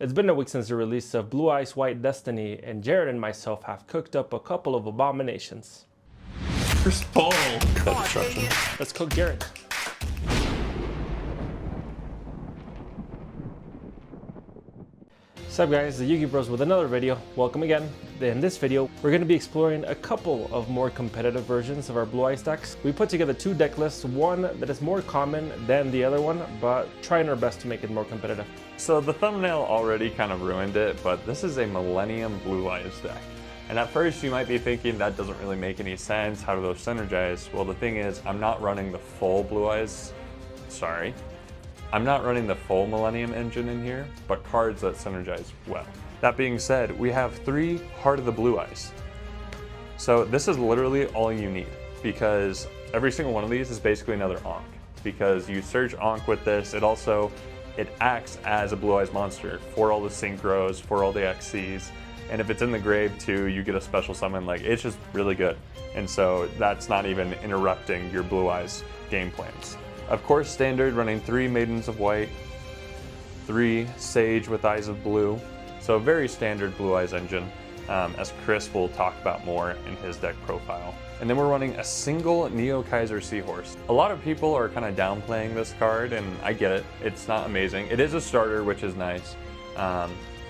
It's been a week since the release of Blue Eyes White Destiny, and Jared and myself have cooked up a couple of abominations. First Paul. Let's cook Jared. What's up guys, the Yugi Bros with another video. Welcome again. In this video, we're going to be exploring a couple of more competitive versions of our Blue Eyes decks. We put together two deck lists, one that is more common than the other one, but trying our best to make it more competitive. So the thumbnail already kind of ruined it, but this is a Millennium Blue Eyes deck. And at first you might be thinking that doesn't really make any sense, how do those synergize? Well, the thing is, I'm not running the full Blue Eyes, I'm not running the full Millennium engine in here, but cards that synergize well. That being said, we have 3 Heart of the Blue Eyes. So this is literally all you need, because every single one of these is basically another Ankh. Because you search Ankh with this, it acts as a Blue Eyes monster for all the synchros, for all the XCs, and if it's in the grave too, you get a special summon. Like, it's just really good. And so that's not even interrupting your Blue Eyes game plans. Of course, standard, running 3 Maidens of White, 3 Sage with Eyes of Blue. So very standard Blue Eyes engine, as Chris will talk about more in his deck profile. And then we're running a single Neo Kaiser Seahorse. A lot of people are kind of downplaying this card, and I get it. It's not amazing. It is a starter, which is nice,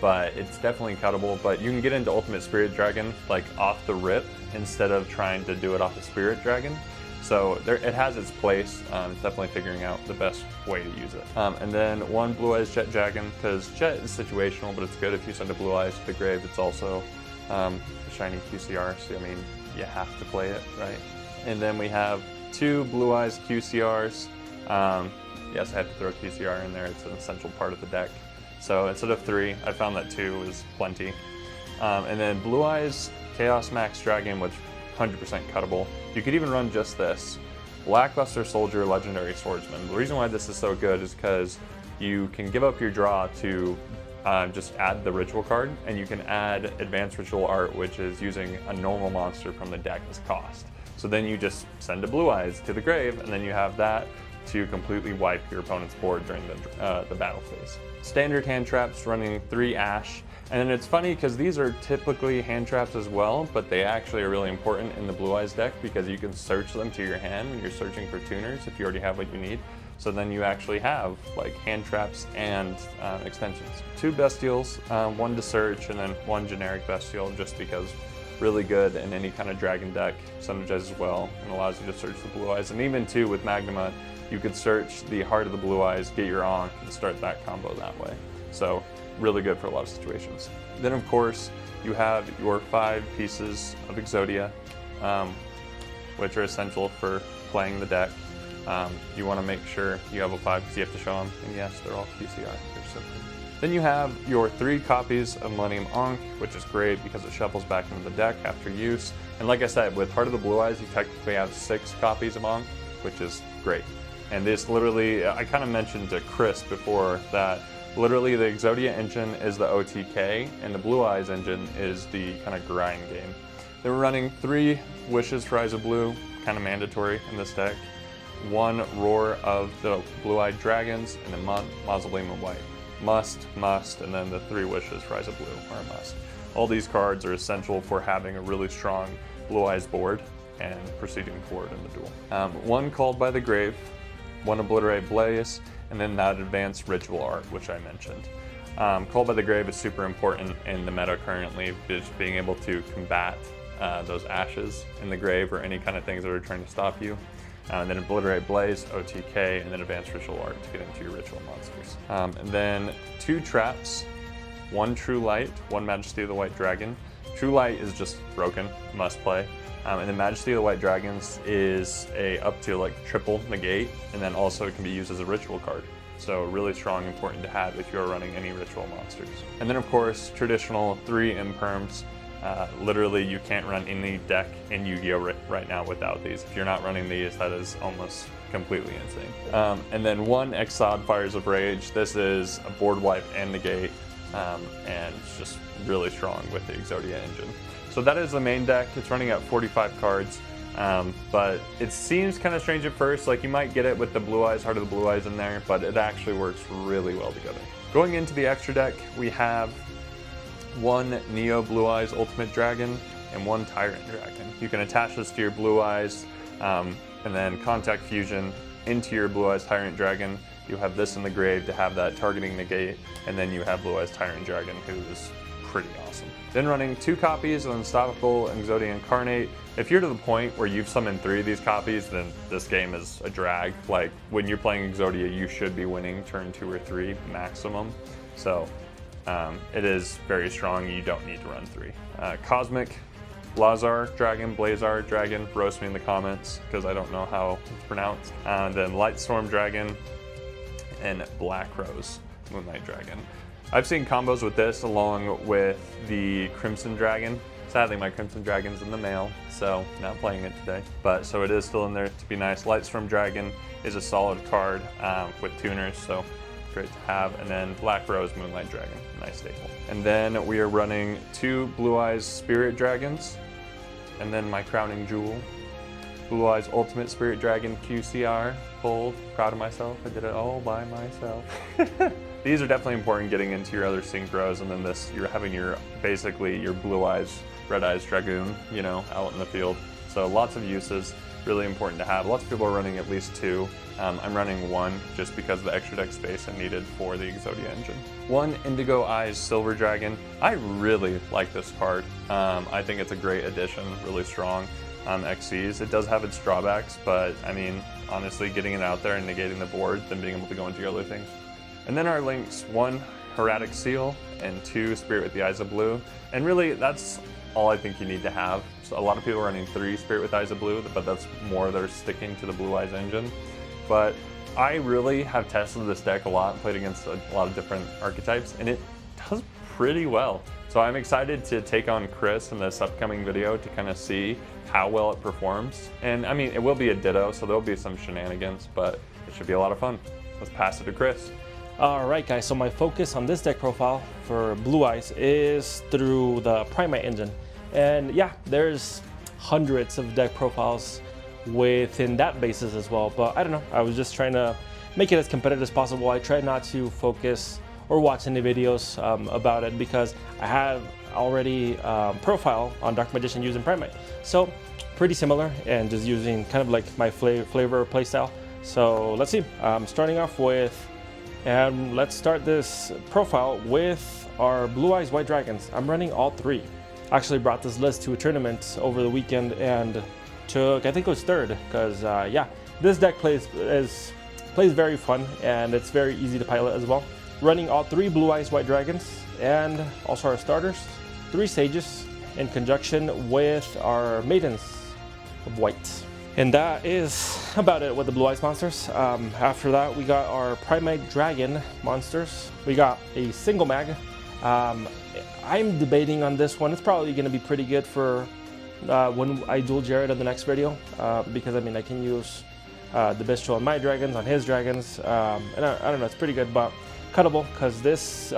but it's definitely cuttable. But you can get into Ultimate Spirit Dragon like off the rip instead of trying to do it off the Spirit Dragon. So it has its place. It's definitely figuring out the best way to use it. And then 1 Blue Eyes Jet Dragon, because Jet is situational, but it's good if you send a Blue Eyes to the grave. It's also a shiny QCR, so I mean, you have to play it, right? And then we have 2 Blue Eyes QCRs. Yes, I had to throw QCR in there. It's an essential part of the deck. So instead of 3, I found that 2 was plenty. And then Blue Eyes Chaos Max Dragon, which 100% cuttable. You could even run just this. Lackluster Soldier Legendary Swordsman. The reason why this is so good is because you can give up your draw to just add the ritual card, and you can add Advanced Ritual Art, which is using a normal monster from the deck as cost. So then you just send a Blue Eyes to the grave, and then you have that to completely wipe your opponent's board during the battle phase. Standard hand traps, running 3 Ash. And then it's funny because these are typically hand traps as well, but they actually are really important in the Blue Eyes deck because you can search them to your hand when you're searching for tuners if you already have what you need. So then you actually have like hand traps and extensions. 2 Bestials, 1 to search, and then 1 generic Bestial, just because really good in any kind of dragon deck, synergizes well and allows you to search the Blue Eyes. And even too with Magnema, you could search the Heart of the Blue Eyes, get your Ankh, and start that combo that way. So really good for a lot of situations. Then of course, you have your 5 pieces of Exodia, which are essential for playing the deck. You want to make sure you have a 5 because you have to show them, and yes, they're all QCR, they're simple. Then you have your 3 copies of Millennium Ankh, which is great because it shuffles back into the deck after use. And like I said, with Heart of the Blue Eyes, you technically have 6 copies of Ankh, which is great. And this literally, I kind of mentioned to Chris before that literally the Exodia engine is the OTK, and the Blue Eyes engine is the kind of grind game. They were running 3 Wishes for Eyes of Blue, kind of mandatory in this deck. 1 Roar of the Blue-Eyed Dragons, and then Mausoleum of White. Must, and then the 3 Wishes for Eyes of Blue are a must. All these cards are essential for having a really strong Blue Eyes board and proceeding forward in the duel. 1 Called by the Grave, 1 Obliterate Blaze, and then that Advanced Ritual Art, which I mentioned. Called by the Grave is super important in the meta currently, just being able to combat those ashes in the grave or any kind of things that are trying to stop you. And then Obliterate Blaze, OTK, and then Advanced Ritual Art to get into your ritual monsters. And then 2 traps, 1 True Light, 1 Majesty of the White Dragon. True Light is just broken, must play. And then Majesty of the White Dragons is up to like triple negate, and then also it can be used as a ritual card. So really strong, important to have if you're running any ritual monsters. And then of course, traditional 3 Imperms. Literally you can't run any deck in Yu-Gi-Oh! Right now without these. If you're not running these, that is almost completely insane. And then 1 Exiled Fires of Rage. This is a board wipe and negate, and it's just really strong with the Exodia engine. So that is the main deck. It's running at 45 cards, but it seems kind of strange at first. Like you might get it with the Blue Eyes, Heart of the Blue Eyes in there, but it actually works really well together. Going into the extra deck, we have one Neo Blue Eyes Ultimate Dragon and one Tyrant Dragon. You can attach this to your Blue Eyes and then Contact Fusion into your Blue Eyes Tyrant Dragon. You have this in the grave to have that targeting negate, and then you have Blue Eyes Tyrant Dragon, who is pretty awesome. Then running 2 copies of Unstoppable Exodia Incarnate. If you're to the point where you've summoned 3 of these copies, then this game is a drag. Like, when you're playing Exodia, you should be winning turn 2 or 3 maximum. So it is very strong. You don't need to run 3. Cosmic Lazar Dragon, Blazar Dragon, roast me in the comments because I don't know how it's pronounced. Then Lightstorm Dragon and Black Rose Moonlight Dragon. I've seen combos with this along with the Crimson Dragon. Sadly, my Crimson Dragon's in the mail, so not playing it today. But so it is still in there to be nice. Lightstorm Dragon is a solid card with tuners, so great to have. And then Black Rose Moonlight Dragon, nice staple. And then we are running 2 Blue Eyes Spirit Dragons, and then my crowning jewel, Blue Eyes Ultimate Spirit Dragon QCR. Bold, proud of myself. I did it all by myself. These are definitely important getting into your other synchros, and then this, you're having your, basically your Blue Eyes, Red Eyes Dragoon, you know, out in the field. So lots of uses, really important to have. Lots of people are running at least 2. I'm running 1 just because of the extra deck space I needed for the Exodia engine. 1 Indigo Eyes Silver Dragon. I really like this card. I think it's a great addition, really strong. XCs. It does have its drawbacks, but I mean, honestly, getting it out there and negating the board, then being able to go into your other things. And then our links, 1 Hieratic Seal and 2 Spirit with the Eyes of Blue. And really, that's all I think you need to have. So a lot of people are running 3 Spirit with Eyes of Blue, but that's more they're sticking to the Blue Eyes engine. But I really have tested this deck a lot, played against a lot of different archetypes, and it does pretty well. So I'm excited to take on Chris in this upcoming video to kind of see how well it performs. And I mean, it will be a ditto, so there'll be some shenanigans, but it should be a lot of fun. Let's pass it to Chris. Alright guys, so my focus on this deck profile for Blue Eyes is through the Primite engine. And yeah, there's hundreds of deck profiles within that basis as well, but I don't know, I was just trying to make it as competitive as possible. I try not to focus or watch any videos about it because I have already profile on Dark Magician using Primite. So pretty similar and just using kind of like my flavor playstyle. So let's see, starting off with, and let's start this profile with our Blue Eyes White Dragons. I'm running all 3. Actually brought this list to a tournament over the weekend and took, I think it was 3rd, because yeah, this deck plays very fun and it's very easy to pilot as well. Running all 3 Blue Eyes White Dragons and also our starters, 3 Sages in conjunction with our Maidens of White. And that is about it with the Blue Eyes monsters. After that, we got our Primite Dragon monsters. We got a single mag. I'm debating on this one. It's probably going to be pretty good for when I duel Jared in the next video, because I mean, I can use the Bestial on my dragons, on his dragons, and I don't know, it's pretty good, but cuttable because this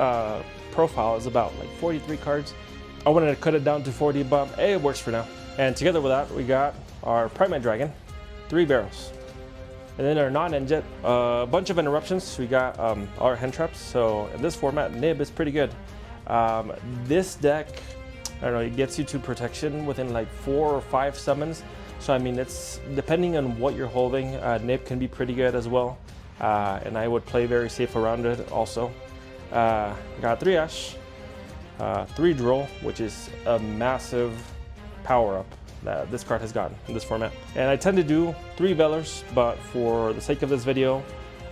profile is about like 43 cards. I wanted to cut it down to 40, but hey, it works for now. And together with that, we got our Primate Dragon, 3 barrels. And then our non-engine, a bunch of interruptions. We got our hand traps. So in this format, Nib is pretty good. This deck, I don't know, it gets you to protection within like 4 or 5 summons. So I mean, it's depending on what you're holding, Nib can be pretty good as well. And I would play very safe around it also. Got 3 Ash, 3 Droll, which is a massive power up that this card has gotten in this format. And I tend to do 3 Velors, but for the sake of this video,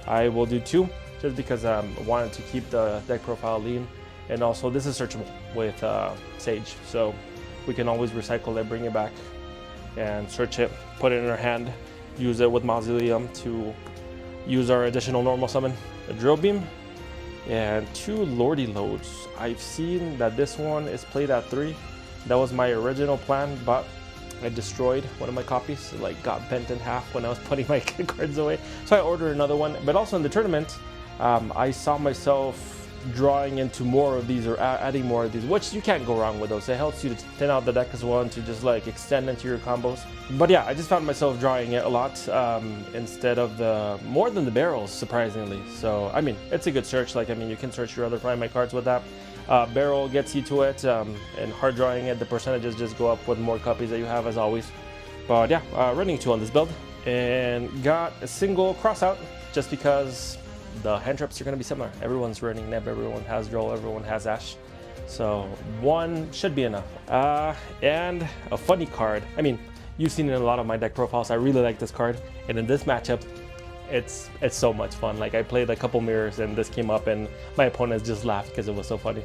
I will do 2, just because I wanted to keep the deck profile lean. And also this is searchable with Sage, so we can always recycle it, bring it back, and search it, put it in our hand, use it with Mausoleum to use our additional normal summon. A Drill Beam, and 2 Lordy Loads. I've seen that this one is played at 3. That was my original plan, but I destroyed one of my copies. It like got bent in half when I was putting my cards away. So I ordered another one. But also in the tournament, I saw myself drawing into more of these or adding more of these, which you can't go wrong with those. It helps you to thin out the deck as well and to just like extend into your combos. But yeah, I just found myself drawing it a lot instead of more than the barrels, surprisingly. So I mean, it's a good search. Like, I mean, you can search your other Primite cards with that. Barrel gets you to it, and hard drawing it, the percentages just go up with more copies that you have, as always. But yeah, running 2 on this build, and got a single cross out just because the hand traps are going to be similar. Everyone's running Neb, everyone has Droll, everyone has Ash. So 1 should be enough. And a funny card. I mean, you've seen it in a lot of my deck profiles. I really like this card. And in this matchup, it's so much fun. Like, I played a couple mirrors and this came up and my opponents just laughed because it was so funny.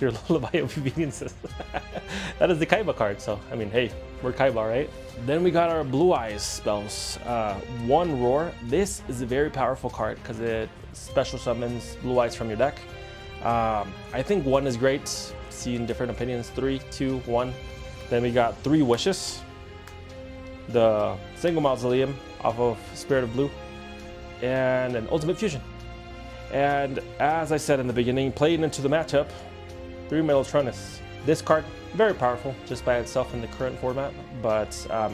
Your Lullaby of Conveniences. That is the Kaiba card, so I mean, hey, we're Kaiba, right? Then we got our Blue Eyes spells. 1 Roar. This is a very powerful card because it special summons Blue Eyes from your deck. I think 1 is great. Seen different opinions. 3, 2, 1. Then we got 3 Wishes. The single Mausoleum off of Spirit of Blue, and an Ultimate Fusion. And as I said in the beginning, playing into the matchup, 3 Mellotronus. This card, very powerful just by itself in the current format, but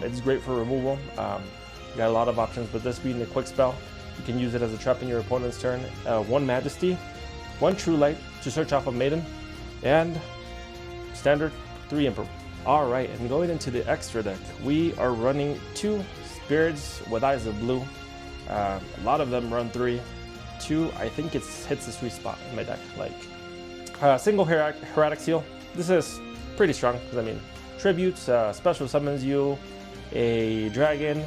it's great for removal. You got a lot of options, but this being a quick spell, you can use it as a trap in your opponent's turn. 1 Majesty, 1 True Light to search off a Maiden, and standard 3 Emperor. Alright, and going into the extra deck, we are running 2 Spirits with Eyes of Blue. A lot of them run 3. 2, I think it hits the sweet spot in my deck. Like, single Heradic Seal. This is pretty strong because, I mean, tributes, special summons you a dragon,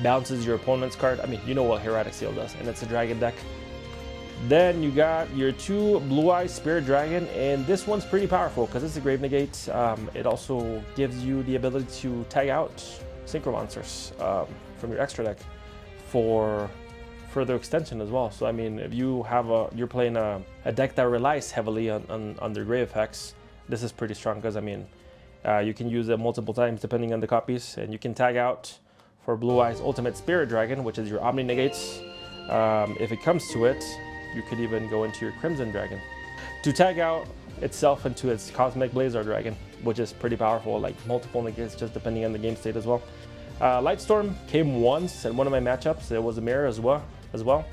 bounces your opponent's card. I mean, you know what Heradic Seal does, and it's a dragon deck. Then you got your 2 Blue Eyes Spirit Dragon, and this one's pretty powerful because it's a Grave Negate. It also gives you the ability to tag out Synchro Monsters from your extra deck for further extension as well. So I mean, if you have you're playing a deck that relies heavily on their grave effects, this is pretty strong because, I mean, you can use it multiple times depending on the copies, and you can tag out for Blue Eyes Ultimate Spirit Dragon, which is your Omni Negates. If it comes to it, you could even go into your Crimson Dragon to tag out itself into its Cosmic Blazar Dragon, which is pretty powerful, like multiple negates just depending on the game state as well. Lightstorm came once in one of my matchups. It was a mirror as well,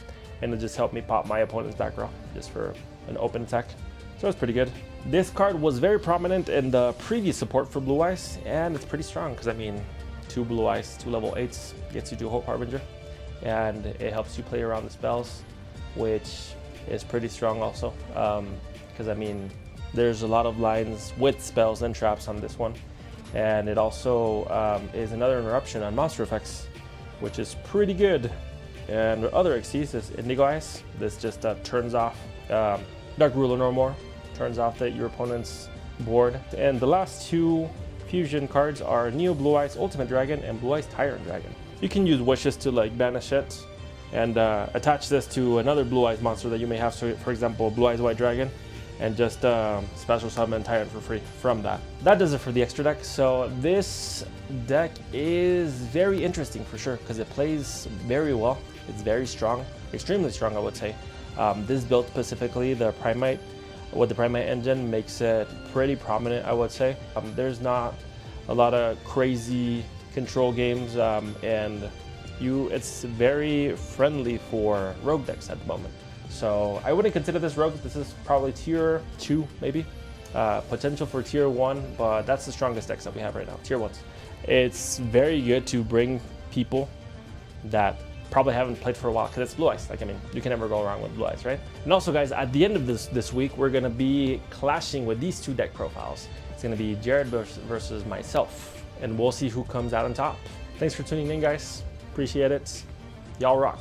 and it just helped me pop my opponent's back row just for an open attack. So it's pretty good. This card was very prominent in the previous support for Blue Eyes, and it's pretty strong because, I mean, 2 Blue Eyes, 2 level 8s gets you to Hope Harbinger, and it helps you play around the spells, which is pretty strong also. Because, I mean, there's a lot of lines with spells and traps on this one, and it also is another interruption on monster effects, which is pretty good. And other Xyz is Indigo Eyes. This just turns off Dark Ruler no more, turns off your opponent's board. And the last 2 fusion cards are Neo Blue Eyes Ultimate Dragon and Blue Eyes Tyrant Dragon. You can use Wishes to like banish it and attach this to another Blue Eyes monster that you may have. So, for example, Blue Eyes White Dragon, and just special summon Tyrant for free from that. That does it for the extra deck. So this deck is very interesting for sure because it plays very well. It's very strong, extremely strong, I would say. This build specifically, the Primite, with the Primite engine, makes it pretty prominent, I would say. There's not a lot of crazy control games, and it's very friendly for rogue decks at the moment. So I wouldn't consider this rogue. This is probably tier 2, maybe. Potential for tier 1, but that's the strongest decks that we have right now, tier 1s. It's very good to bring people that probably haven't played for a while because it's Blue Eyes. Like, I mean, you can never go wrong with Blue Eyes, right? And also, guys, at the end of this week, we're gonna be clashing with these 2 deck profiles. It's gonna be Jared versus myself, and we'll see who comes out on top. Thanks for tuning in, guys. Appreciate it. Y'all rock.